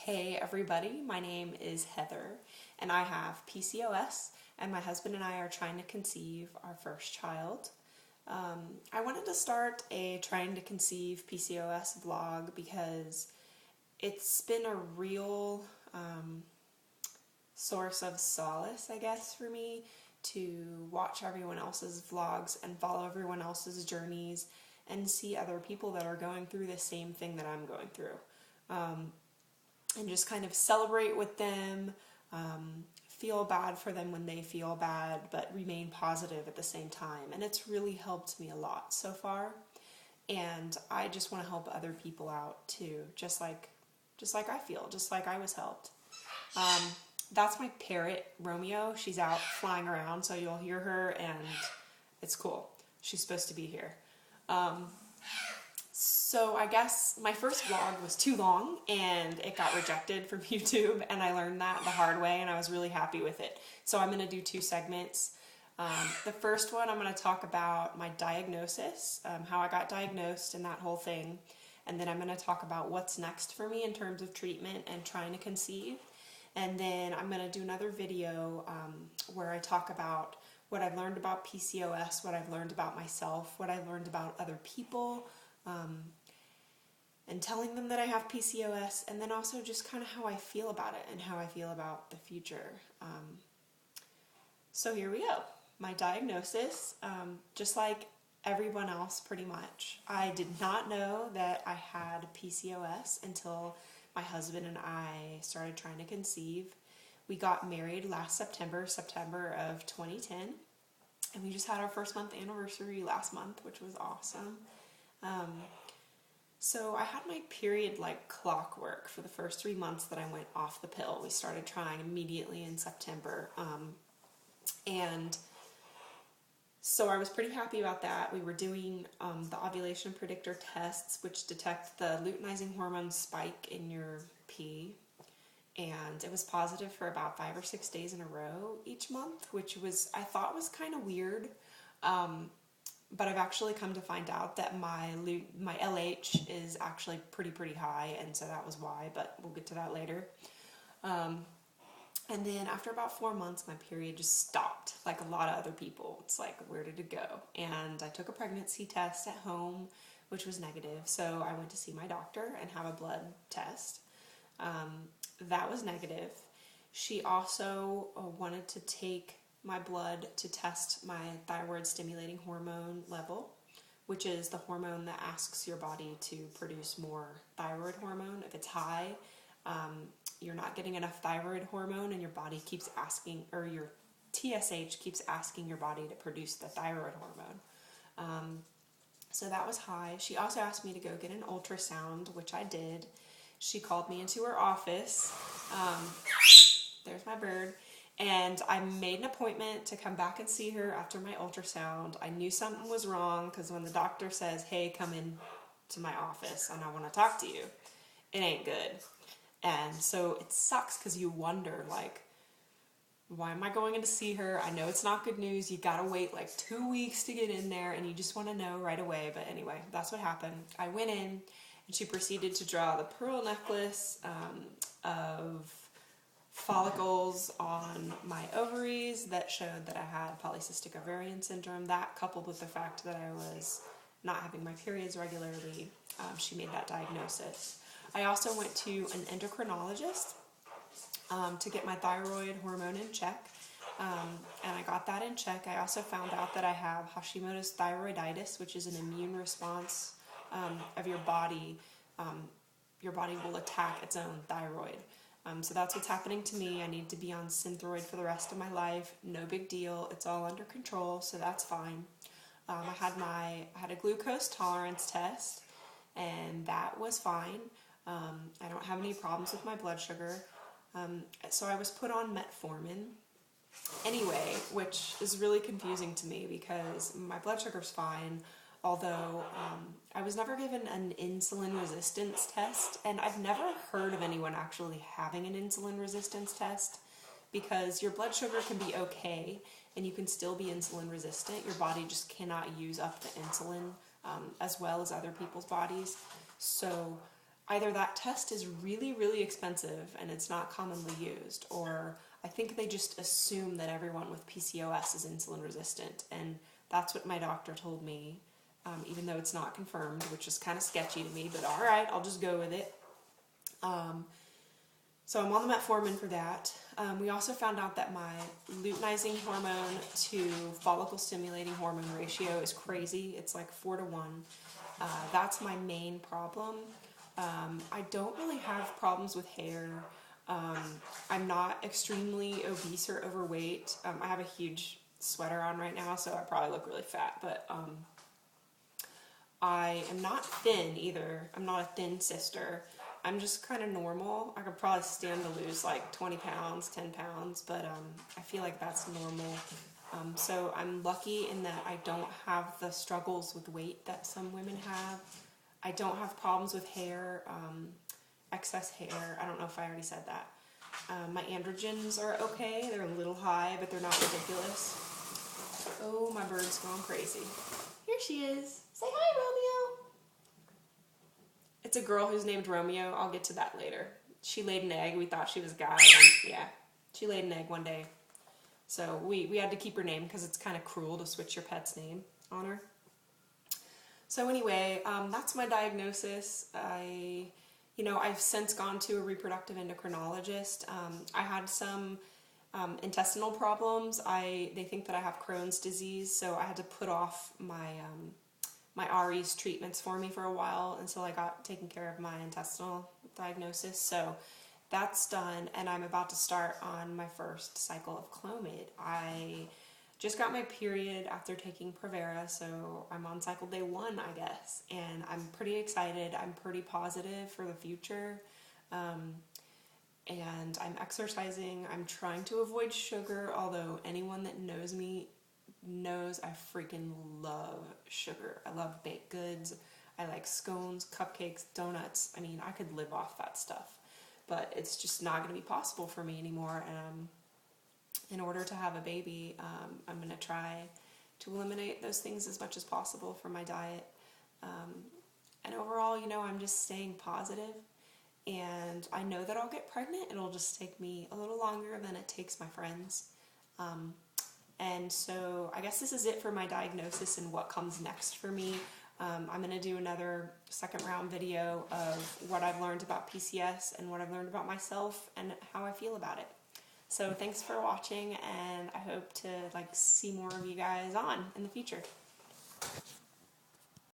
Hey everybody, my name is Heather and I have PCOS and my husband and I are trying to conceive our first child. I wanted to start a trying to conceive PCOS vlog because it's been a real source of solace, I guess, for me to watch everyone else's vlogs and follow everyone else's journeys and see other people that are going through the same thing that I'm going through. And just kind of celebrate with them, feel bad for them when they feel bad, but remain positive at the same time. And it's really helped me a lot so far. And I just want to help other people out too, just like I was helped. That's my parrot, Romeo. She's out flying around, so you'll hear her, and it's cool. She's supposed to be here. So I guess my first vlog was too long and it got rejected from YouTube, and I learned that the hard way and I was really happy with it. So I'm going to do two segments. The first one, I'm going to talk about my diagnosis, how I got diagnosed and that whole thing. And then I'm going to talk about what's next for me in terms of treatment and trying to conceive. And then I'm going to do another video where I talk about what I've learned about PCOS, what I've learned about myself, what I've learned about other people, and telling them that I have PCOS, and then also just kind of how I feel about it and how I feel about the future. So here we go. My diagnosis, just like everyone else pretty much. I did not know that I had PCOS until my husband and I started trying to conceive. We got married last September of 2010, and we just had our first month anniversary last month, which was awesome. So I had my period like clockwork for the first 3 months that I went off the pill. We started trying immediately in September. And so I was pretty happy about that. We were doing the ovulation predictor tests, which detect the luteinizing hormone spike in your pee. And it was positive for about 5 or 6 days in a row each month, which I thought was kind of weird. But I've actually come to find out that my LH is actually pretty high, and so that was why, but we'll get to that later. And then after about 4 months, my period just stopped, like a lot of other people. It's like, where did it go? And I took a pregnancy test at home, which was negative, so I went to see my doctor and have a blood test. That was negative. She also wanted to take my blood to test my thyroid stimulating hormone level, which is the hormone that asks your body to produce more thyroid hormone. If it's high, you're not getting enough thyroid hormone, and your body keeps asking, or your TSH keeps asking your body to produce the thyroid hormone. So that was high. She also asked me to go get an ultrasound, which I did. She called me into her office. There's my bird. And I made an appointment to come back and see her after my ultrasound. I knew something was wrong because when the doctor says, hey, come in to my office and I want to talk to you, it ain't good. And so it sucks because you wonder, like, why am I going in to see her? I know it's not good news. You gotta wait like 2 weeks to get in there and you just want to know right away. But anyway, that's what happened. I went in and she proceeded to draw the pearl necklace of follicles on my ovaries that showed that I had polycystic ovarian syndrome. That, coupled with the fact that I was not having my periods regularly, she made that diagnosis. I also went to an endocrinologist to get my thyroid hormone in check, and I got that in check. I also found out that I have Hashimoto's thyroiditis, which is an immune response of your body. Your body will attack its own thyroid. So that's what's happening to me. I need to be on Synthroid for the rest of my life. No big deal. It's all under control, so that's fine. I had a glucose tolerance test, and that was fine. I don't have any problems with my blood sugar. So I was put on metformin anyway, which is really confusing to me because my blood sugar's fine. Although I was never given an insulin resistance test, and I've never heard of anyone actually having an insulin resistance test, because your blood sugar can be okay and you can still be insulin resistant. Your body just cannot use up the insulin as well as other people's bodies. So either that test is really, really expensive and it's not commonly used, or I think they just assume that everyone with PCOS is insulin resistant, and that's what my doctor told me, even though it's not confirmed, which is kind of sketchy to me, but all right, I'll just go with it. So I'm on the metformin for that. We also found out that my luteinizing hormone to follicle stimulating hormone ratio is crazy. It's like 4-to-1. That's my main problem. I don't really have problems with hair. I'm not extremely obese or overweight. I have a huge sweater on right now, so I probably look really fat, but I am not thin either. I'm not a thin sister. I'm just kind of normal. I could probably stand to lose like 20 pounds, 10 pounds, but I feel like that's normal. So I'm lucky in that I don't have the struggles with weight that some women have. I don't have problems with hair, excess hair. I don't know if I already said that. My androgens are okay. They're a little high, but they're not ridiculous. Oh, my bird's going crazy. Here she is. Say hi, Romeo. It's a girl who's named Romeo. I'll get to that later. She laid an egg. We thought she was a guy. And yeah, she laid an egg one day. So we had to keep her name because it's kind of cruel to switch your pet's name on her. So anyway, that's my diagnosis. I've since gone to a reproductive endocrinologist. I had some intestinal problems. They think that I have Crohn's disease, so I had to put off my RE's treatments for me for a while until I got taken care of my intestinal diagnosis. So that's done, and I'm about to start on my first cycle of Clomid. I just got my period after taking Provera, so I'm on cycle day 1, I guess, and I'm pretty excited. I'm pretty positive for the future, and I'm exercising. I'm trying to avoid sugar, although anyone that knows me knows I freaking love sugar. I love baked goods. I like scones, cupcakes, donuts. I mean, I could live off that stuff, but it's just not going to be possible for me anymore. And in order to have a baby, I'm going to try to eliminate those things as much as possible from my diet. And overall, I'm just staying positive, and I know that I'll get pregnant. It'll just take me a little longer than it takes my friends. And so I guess this is it for my diagnosis and what comes next for me. I'm going to do another second round video of what I've learned about PCOS and what I've learned about myself and how I feel about it. So thanks for watching, and I hope to see more of you guys on in the future.